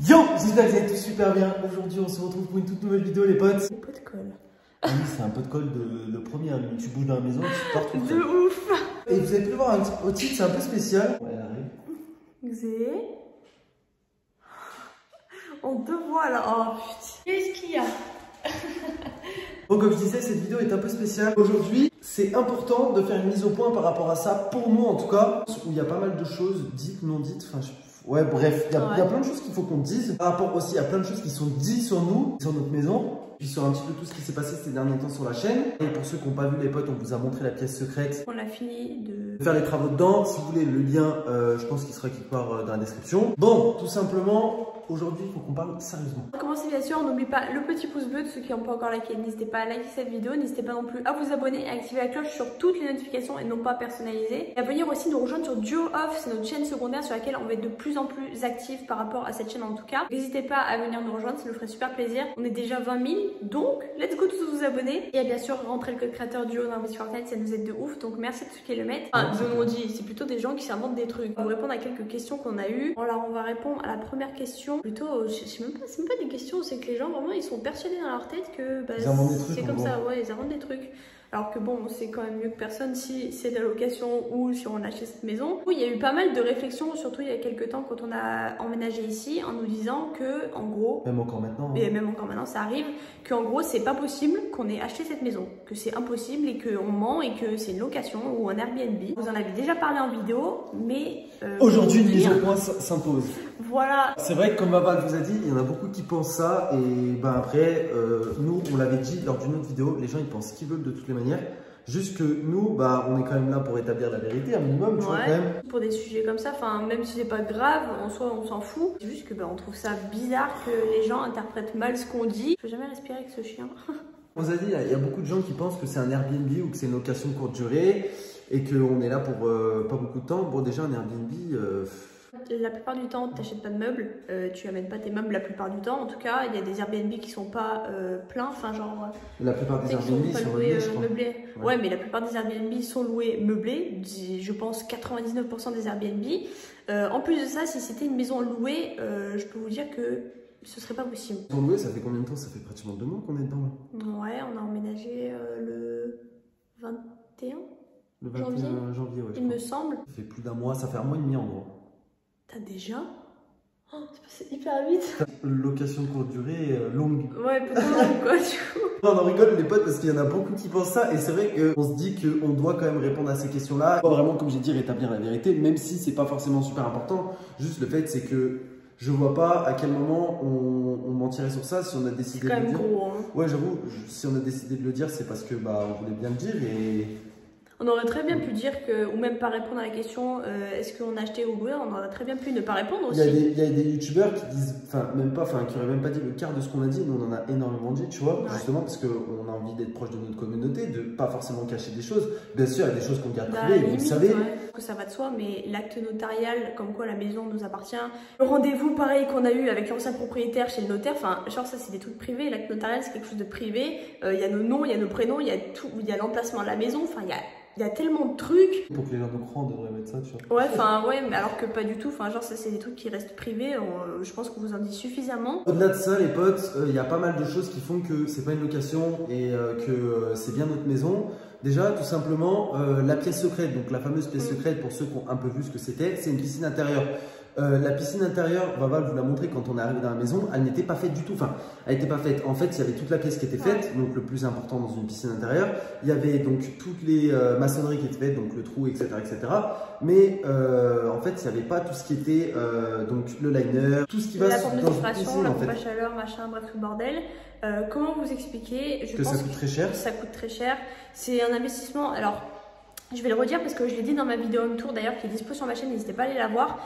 Yo, j'espère que vous allez tous super bien. Aujourd'hui, on se retrouve pour une toute nouvelle vidéo, les potes. Un pot de colle. Ah oui, c'est un pot de colle de premier. Hein. Tu bouges dans la maison, tu pars tout De ouf. Et vous avez pu voir au titre, c'est un peu spécial. Ouais, elle arrive. Xé. On te voit là. Oh putain. Qu'est-ce qu'il y a? Bon, comme je disais, cette vidéo est un peu spéciale. Aujourd'hui, c'est important de faire une mise au point par rapport à ça, pour nous en tout cas, où il y a pas mal de choses dites, non dites, enfin, ouais, bref, il y a plein de choses qu'il faut qu'on dise, par rapport aussi à plein de choses qui sont dites sur nous, sur notre maison, puis sur un petit peu tout ce qui s'est passé ces derniers temps sur la chaîne. Et pour ceux qui n'ont pas vu les potes, on vous a montré la pièce secrète. On a fini de faire les travaux dedans. Si vous voulez le lien, je pense qu'il sera quelque part dans la description. Bon, tout simplement, aujourd'hui, il faut qu'on parle sérieusement. Pour commencer, bien sûr, n'oublie pas le petit pouce bleu de ceux qui n'ont pas encore liké. N'hésitez pas à liker cette vidéo, n'hésitez pas non plus à vous abonner et à activer la cloche sur toutes les notifications et non pas personnalisées. Et à venir aussi nous rejoindre sur Duo Off, c'est notre chaîne secondaire sur laquelle on va être de plus en plus actifs par rapport à cette chaîne en tout cas. N'hésitez pas à venir nous rejoindre, ça nous ferait super plaisir. On est déjà 20 000, donc let's go tous vous abonner. Et à bien sûr, rentrer le code créateur Duo dans votre Fortnite, ça nous aide de ouf, donc merci à ceux qui le mettent. Enfin, je m'en dis, c'est plutôt des gens qui s'inventent des trucs. On va répondre à quelques questions qu'on a eues. Alors on va répondre à la première question. Plutôt, c'est même pas des questions, c'est que les gens vraiment ils sont persuadés dans leur tête que bah, c'est comme ça, ouais, ils inventent des trucs. Alors que bon, c'est quand même mieux que personne si c'est de la location ou si on achète cette maison. Il y a eu pas mal de réflexions, surtout il y a quelques temps quand on a emménagé ici, en nous disant que, en gros, même encore maintenant, et même encore maintenant, ça arrive, qu'en gros, c'est pas possible qu'on ait acheté cette maison, que c'est impossible et qu'on ment et que c'est une location ou un Airbnb. Vous en avez déjà parlé en vidéo, mais aujourd'hui, une mise au point s'impose. Voilà. C'est vrai que comme Baval vous a dit, il y en a beaucoup qui pensent ça et ben après, nous, on l'avait dit lors d'une autre vidéo, les gens ils pensent ce qu'ils veulent de toutes les manières. Juste que nous, bah, on est quand même là pour établir la vérité, un minimum, tu vois, quand même. Pour des sujets comme ça, enfin, même si c'est pas grave, en soi, on s'en fout. C'est juste que bah, on trouve ça bizarre que les gens interprètent mal ce qu'on dit. Je peux jamais respirer avec ce chien. On vous a dit, il y a beaucoup de gens qui pensent que c'est un Airbnb ou que c'est une location courte durée et qu'on est là pour pas beaucoup de temps. Bon, déjà, un Airbnb... La plupart du temps, tu n'achètes pas de meubles, tu amènes pas tes meubles la plupart du temps. En tout cas, il y a des Airbnb qui sont pas pleins, enfin genre... La plupart des Airbnb sont loués, je crois. Meublés. Ouais, mais la plupart des Airbnb sont loués meublés, je pense 99% des Airbnb. En plus de ça, si c'était une maison louée, je peux vous dire que ce serait pas possible. Pour louer, ça fait combien de temps? Ça fait pratiquement 2 mois qu'on est dedans là. Ouais, on a emménagé le 21 le 21 janvier, ouais, il me semble. Ça fait plus d'un mois, ça fait un mois et demi en gros. T'as déjà? Oh, c'est passé hyper vite. Location courte durée, longue. Ouais, plutôt longue quoi, du coup. Non, on en rigole les potes parce qu'il y en a beaucoup qui pensent ça et c'est vrai qu'on se dit qu'on doit quand même répondre à ces questions-là. Pas vraiment, comme j'ai dit, rétablir la vérité, même si c'est pas forcément super important. Juste le fait, c'est que je vois pas à quel moment on mentirait sur ça si on a décidé de le dire. C'est quand même gros, hein. Ouais, j'avoue, si on a décidé de le dire, c'est parce que bah on voulait bien le dire et... On aurait très bien pu dire que, ou même pas répondre à la question est-ce qu'on a acheté ou loué, on aurait très bien pu ne pas répondre aussi. Il y a des youtubeurs qui disent, qui auraient même pas dit le quart de ce qu'on a dit, nous on en a énormément dit, tu vois, justement parce qu'on a envie d'être proche de notre communauté, de pas forcément cacher des choses. Bien sûr, il y a des choses qu'on garde privées, vous le savez. Que ça va de soi, mais l'acte notarial, comme quoi la maison nous appartient, le rendez-vous pareil qu'on a eu avec l'ancien propriétaire chez le notaire, enfin, genre ça c'est des trucs privés, l'acte notarial c'est quelque chose de privé, il y a nos noms, il y a nos prénoms, il y a tout, il y a l'emplacement de la maison, enfin il y a tellement de trucs. Pour que les gens nous croient, on devrait mettre ça, tu vois. Ouais, enfin, ouais, mais alors que pas du tout. Enfin, genre, ça, c'est des trucs qui restent privés. Je pense qu'on vous en dit suffisamment. Au-delà de ça, les potes, il y a pas mal de choses qui font que c'est pas une location et que c'est bien notre maison. Déjà, tout simplement, la pièce secrète, donc la fameuse pièce secrète, pour ceux qui ont un peu vu ce que c'était, c'est une piscine intérieure. La piscine intérieure, Baval vous l'a montré quand on est arrivé dans la maison, elle n'était pas faite du tout. Enfin, elle n'était pas faite. En fait, il y avait toute la pièce qui était faite, donc le plus important dans une piscine intérieure. Il y avait donc toutes les maçonneries qui étaient faites, donc le trou, etc., etc. Mais en fait, il n'y avait pas tout ce qui était donc le liner, tout ce qui va la pompe de dans une filtration, piscine, la en pompe fait. à chaleur, machin, bref, tout le bordel. Comment vous expliquer? Je pense ça coûte très cher. Ça coûte très cher. C'est un investissement. Alors, je vais le redire parce que je l'ai dit dans ma vidéo home tour d'ailleurs qui est dispo sur ma chaîne, n'hésitez pas à aller la voir.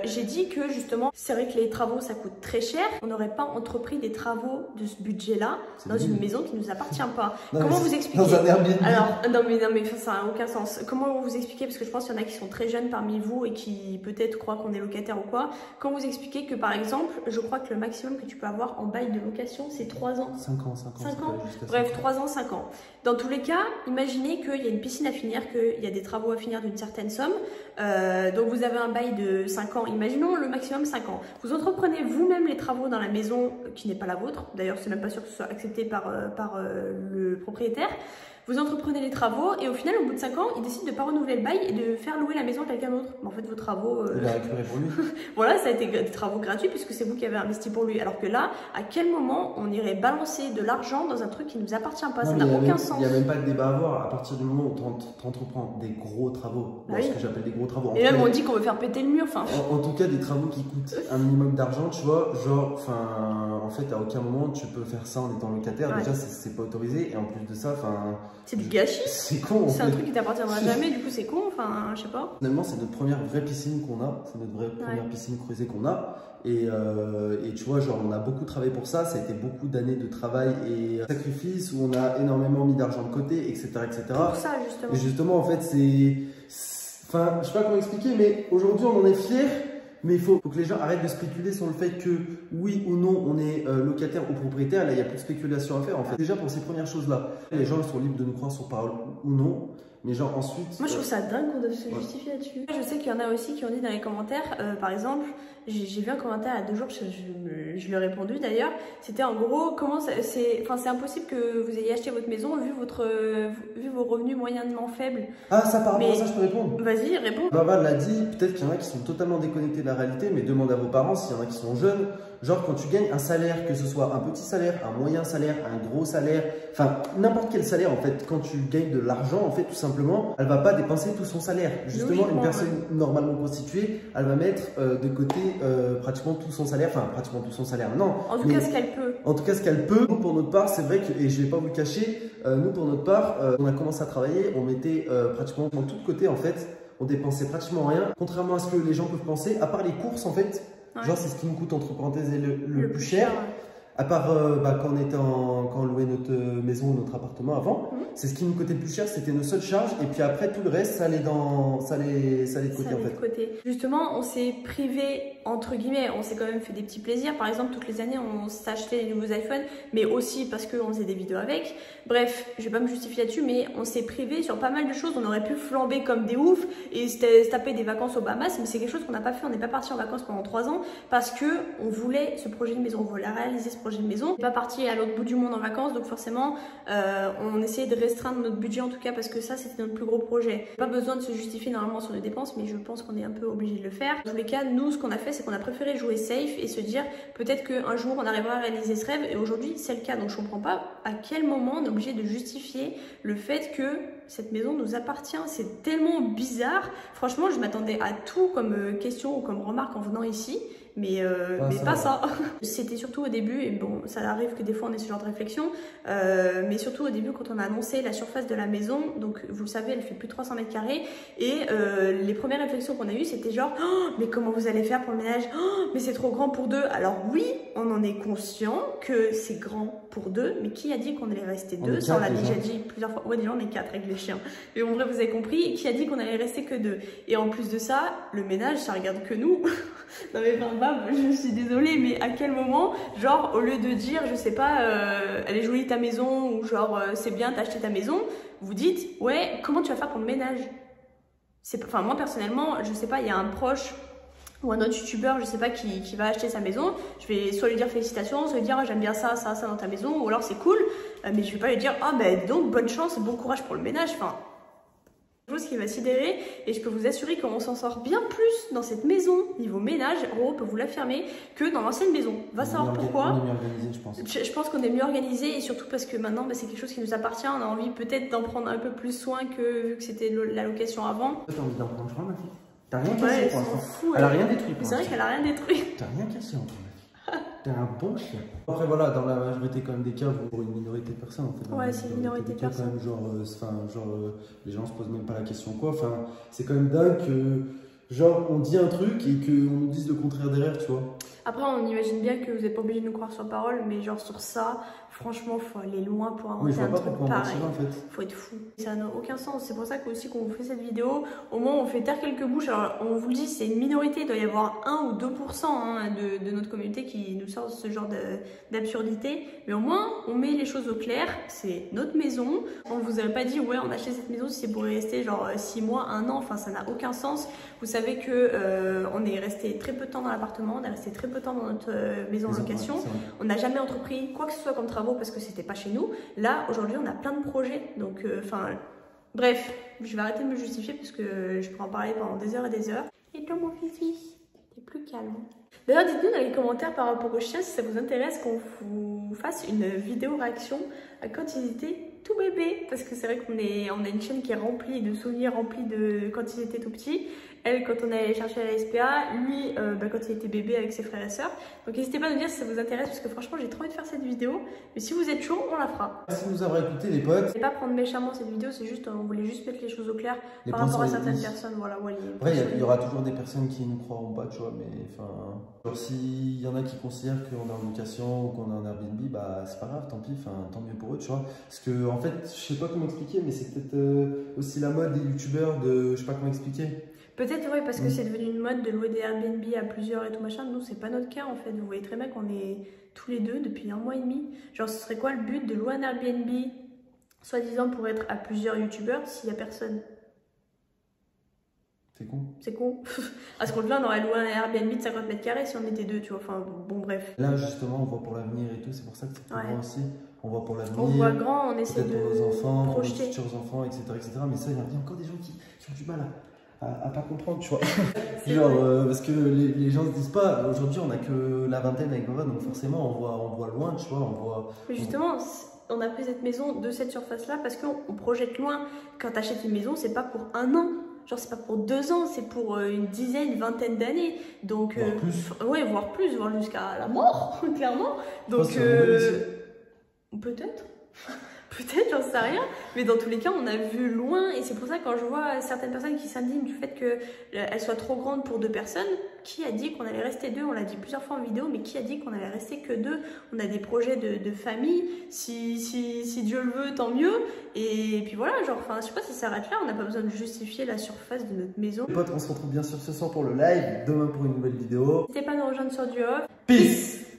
J'ai dit que justement, c'est vrai que les travaux ça coûte très cher. On n'aurait pas entrepris des travaux de ce budget-là dans une maison qui ne nous appartient pas. Non, comment vous expliquer? Dans un Airbnb. Alors, non mais ça n'a aucun sens. Comment vous expliquer? Parce que je pense qu'il y en a qui sont très jeunes parmi vous et qui peut-être croient qu'on est locataire ou quoi. Comment vous expliquer que par exemple, je crois que le maximum que tu peux avoir en bail de location, c'est 3 ans. 5 ans. 5 ans. Bref, 3 ans, 5 ans. Dans tous les cas, imaginez qu'il y a une piscine à finir dire qu'il y a des travaux à finir d'une certaine somme. Donc vous avez un bail de 5 ans, imaginons le maximum 5 ans. Vous entreprenez vous-même les travaux dans la maison qui n'est pas la vôtre. D'ailleurs, c'est même pas sûr que ce soit accepté par le propriétaire. Vous entreprenez les travaux et au final, au bout de 5 ans, il décide de ne pas renouveler le bail et de faire louer la maison à quelqu'un d'autre. Mais en fait, vos travaux... Il a récupéré pour lui. Voilà, ça a été des travaux gratuits puisque c'est vous qui avez investi pour lui. Alors que là, à quel moment on irait balancer de l'argent dans un truc qui ne nous appartient pas? Ça n'a aucun sens. Il n'y a même pas de débat à avoir. À partir du moment où tu entreprends des gros travaux, oui. Ce que j'appelle des gros travaux. Et même on dit qu'on veut faire péter le mur. En tout cas, des travaux qui coûtent un minimum d'argent, tu vois. Genre, en fait, à aucun moment tu peux faire ça en étant locataire. Ouais. Déjà, c'est pas autorisé. Et en plus de ça, c'est du gâchis. C'est con. C'est un truc qui t'appartiendra jamais, du coup c'est con, je sais pas. Finalement, c'est notre première vraie piscine qu'on a, c'est notre vraie première piscine creusée qu'on a. Et tu vois, genre, on a beaucoup travaillé pour ça, ça a été beaucoup d'années de travail et sacrifices où on a énormément mis d'argent de côté, etc. Pour ça, justement. Et justement, en fait, enfin, je sais pas comment expliquer, mais aujourd'hui, on en est fiers. Mais il faut que les gens arrêtent de spéculer sur le fait que oui ou non on est locataire ou propriétaire. Là, il n'y a plus de spéculation à faire en fait. Déjà pour ces premières choses-là, les gens sont libres de nous croire sur parole ou non. Mais genre ensuite... Moi je trouve ça dingue qu'on doit se justifier là-dessus. Je sais qu'il y en a aussi qui ont dit dans les commentaires, par exemple, j'ai vu un commentaire il y a 2 jours, je lui ai répondu d'ailleurs, c'était en gros, comment c'est impossible que vous ayez acheté votre maison vu vos revenus moyennement faibles. Ah ça par rapport à ça je peux répondre. Vas-y, réponds. Baba l'a dit, peut-être qu'il y en a qui sont totalement déconnectés de la réalité, mais demandez à vos parents s'il y en a qui sont jeunes. Genre quand tu gagnes un salaire, que ce soit un petit salaire, un moyen salaire, un gros salaire, enfin n'importe quel salaire en fait, quand tu gagnes de l'argent en fait tout simplement, elle va pas dépenser tout son salaire. Justement une personne normalement constituée, elle va mettre de côté pratiquement tout son salaire, enfin pratiquement tout son salaire, non. En tout cas ce qu'elle peut. En tout cas ce qu'elle peut. Nous pour notre part c'est vrai que, et je vais pas vous le cacher, nous pour notre part, on a commencé à travailler, on mettait pratiquement tout de côté en fait, on dépensait pratiquement rien, contrairement à ce que les gens peuvent penser, à part les courses en fait. Ouais. Genre c'est ce qui nous coûte entre parenthèses le plus cher. Ouais. À part quand on louait notre maison ou notre appartement avant, c'est ce qui nous coûtait le plus cher, c'était nos seules charges. Et puis après tout le reste, ça allait de côté en fait. Justement, on s'est privé entre guillemets, on s'est quand même fait des petits plaisirs. Par exemple, toutes les années, on s'achetait les nouveaux iPhones, mais aussi parce qu'on faisait des vidéos avec. Bref, je vais pas me justifier là-dessus, mais on s'est privé sur pas mal de choses. On aurait pu flamber comme des oufs et se taper des vacances aux Bahamas, mais c'est quelque chose qu'on n'a pas fait. On n'est pas parti en vacances pendant 3 ans parce que on voulait ce projet de maison, on voulait réaliser ce projet de maison. On n'est pas parti à l'autre bout du monde en vacances, donc forcément, on essayait de restreindre notre budget en tout cas parce que ça, c'était notre plus gros projet. Pas besoin de se justifier normalement sur nos dépenses, mais je pense qu'on est un peu obligé de le faire. Dans tous les cas, nous, ce qu'on a fait, c'est qu'on a préféré jouer safe et se dire peut-être qu'un jour, on arrivera à réaliser ce rêve. Et aujourd'hui, c'est le cas. Donc, je comprends pas à quel moment on est obligé de justifier le fait que cette maison nous appartient. C'est tellement bizarre. Franchement, je m'attendais à tout comme question ou comme remarque en venant ici. Mais pas ça. C'était surtout au début, et bon, ça arrive que des fois on ait ce genre de réflexion, mais surtout au début quand on a annoncé la surface de la maison, donc vous le savez, elle fait plus de 300 mètres carrés, et les premières réflexions qu'on a eues, c'était genre, oh, mais comment vous allez faire pour le ménage? Oh, mais c'est trop grand pour 2. Alors oui, on en est conscient que c'est grand pour 2, mais qui a dit qu'on allait rester 2? Ça, on l'a déjà dit plusieurs fois. Ouais, déjà on est 4 avec les chiens. Mais en vrai, vous avez compris, et qui a dit qu'on allait rester que 2? Et en plus de ça, le ménage, ça regarde que nous. Non mais je suis désolée, mais à quel moment, genre, au lieu de dire, je sais pas, elle est jolie ta maison, ou genre, c'est bien, t'as acheté ta maison, vous dites, ouais, comment tu vas faire pour le ménage? Enfin, moi personnellement, je sais pas, il y a un proche ou un autre youtubeur, je sais pas, qui va acheter sa maison, je vais soit lui dire félicitations, soit lui dire, oh, j'aime bien ça dans ta maison, ou alors c'est cool, mais je vais pas lui dire, ah, ben donc, bonne chance et bon courage pour le ménage, enfin. Chose qui va sidérer, et je peux vous assurer qu'on s'en sort bien plus dans cette maison niveau ménage, Roro peut vous l'affirmer, que dans l'ancienne maison. Va savoir pourquoi. On est mieux organisé, je pense. Je pense qu'on est mieux organisé, et surtout parce que maintenant c'est quelque chose qui nous appartient, on a envie peut-être d'en prendre un peu plus soin que vu que c'était la location avant. T'as envie d'en prendre soin, ma fille? T'as rien cassé pour l'instant. Elle a rien détruit. C'est vrai qu'elle a rien détruit. T'as rien cassé en tout cas. T'es un bon chien. Après voilà, dans la majorité quand même des cas, pour une minorité de personnes en fait. Ouais, c'est une minorité de personnes. Quand même, les gens se posent même pas la question quoi. Enfin, c'est quand même dingue que genre on dit un truc et qu'on nous dise le contraire derrière, tu vois. Après, on imagine bien que vous n'êtes pas obligé de nous croire sur parole, mais genre sur ça, franchement, faut aller loin pour inventer un truc pareil. En fait. Faut être fou. Ça n'a aucun sens. C'est pour ça aussi qu'on vous fait cette vidéo. Au moins, on fait taire quelques bouches. Alors, on vous le dit, c'est une minorité. Il doit y avoir 1 ou 2% de notre communauté qui nous sort ce genre d'absurdité. Mais au moins, on met les choses au clair. C'est notre maison. On vous avait pas dit, ouais, on a acheté cette maison si c'est pour y rester genre 6 mois, 1 an. Enfin, ça n'a aucun sens. Vous savez que on est resté très peu de temps dans l'appartement. On est resté très peu de temps dans notre maison en location. On n'a jamais entrepris quoi que ce soit comme travaux parce que c'était pas chez nous. Là, aujourd'hui, on a plein de projets. Donc, enfin, bref, je vais arrêter de me justifier parce que je pourrais en parler pendant des heures et des heures. Et toi, mon fils, t'es plus calme. D'ailleurs, dites-nous dans les commentaires par rapport aux chiens si ça vous intéresse qu'on vous fasse une vidéo réaction à quand ils étaient tout bébés. Parce que c'est vrai qu'on a une chaîne qui est remplie de souvenirs, remplie de quand ils étaient tout petits. Elle, quand on allait chercher à la SPA, lui, quand il était bébé avec ses frères et sœurs. Donc n'hésitez pas à nous dire si ça vous intéresse, parce que franchement, j'ai trop envie de faire cette vidéo. Mais si vous êtes chaud, on la fera. Merci de nous avoir écoutés, les potes. Je vais pas prendre méchamment cette vidéo, c'est juste, on voulait juste mettre les choses au clair par rapport à certaines personnes. Voilà, après, il y aura toujours des personnes qui ne croiront pas, tu vois, mais enfin... Genre, s'il y en a qui considèrent qu'on est en location ou qu'on est en Airbnb, bah c'est pas grave, tant pis, enfin, tant mieux pour eux, tu vois. Parce que, en fait, je sais pas comment expliquer, mais c'est peut-être aussi la mode des youtubeurs de... Je sais pas comment expliquer. Peut-être oui, parce que c'est devenu une mode de louer des Airbnb à plusieurs et tout machin. Nous, c'est pas notre cas en fait. Vous voyez très bien qu'on est tous les deux depuis 1 mois et demi. Genre, ce serait quoi le but de louer un Airbnb, soi-disant pour être à plusieurs youtubeurs, s'il y a personne? C'est con. C'est con. À ce compte-là, on aurait loué un Airbnb de 50 mètres carrés si on était deux, tu vois. Enfin, bon, bref. Là, justement, on voit pour l'avenir et tout. C'est pour ça que c'est plus grand aussi. On voit pour l'avenir. On voit grand, on essaie de pour nos enfants, projeter. pour nos futurs enfants, etc., etc. Mais ça, il y a encore des gens qui ont du mal à pas comprendre, tu vois. Genre, parce que les gens ne se disent pas, aujourd'hui on a que la vingtaine avec Baba, donc forcément on voit loin, tu vois, on voit... Mais justement, on a pris cette maison de cette surface-là parce qu'on projette loin. Quand tu achètes une maison, c'est pas pour 1 an. Genre, c'est pas pour 2 ans, c'est pour une dizaine, une vingtaine d'années. Donc, voire plus. Ouais, voire plus, voire jusqu'à la mort, clairement. Donc, peut-être. Peut-être, j'en sais rien, mais dans tous les cas, on a vu loin et c'est pour ça que quand je vois certaines personnes qui s'indignent du fait qu'elle soit trop grande pour 2 personnes, qui a dit qu'on allait rester 2? On l'a dit plusieurs fois en vidéo, mais qui a dit qu'on allait rester que 2? On a des projets de famille, si Dieu le veut, tant mieux. Et puis voilà, genre, enfin, je sais pas si ça s'arrête là, on n'a pas besoin de justifier la surface de notre maison. Les potes, on se retrouve bien sûr ce soir pour le live, demain pour une nouvelle vidéo. N'hésitez pas à nous rejoindre sur Duo. Peace!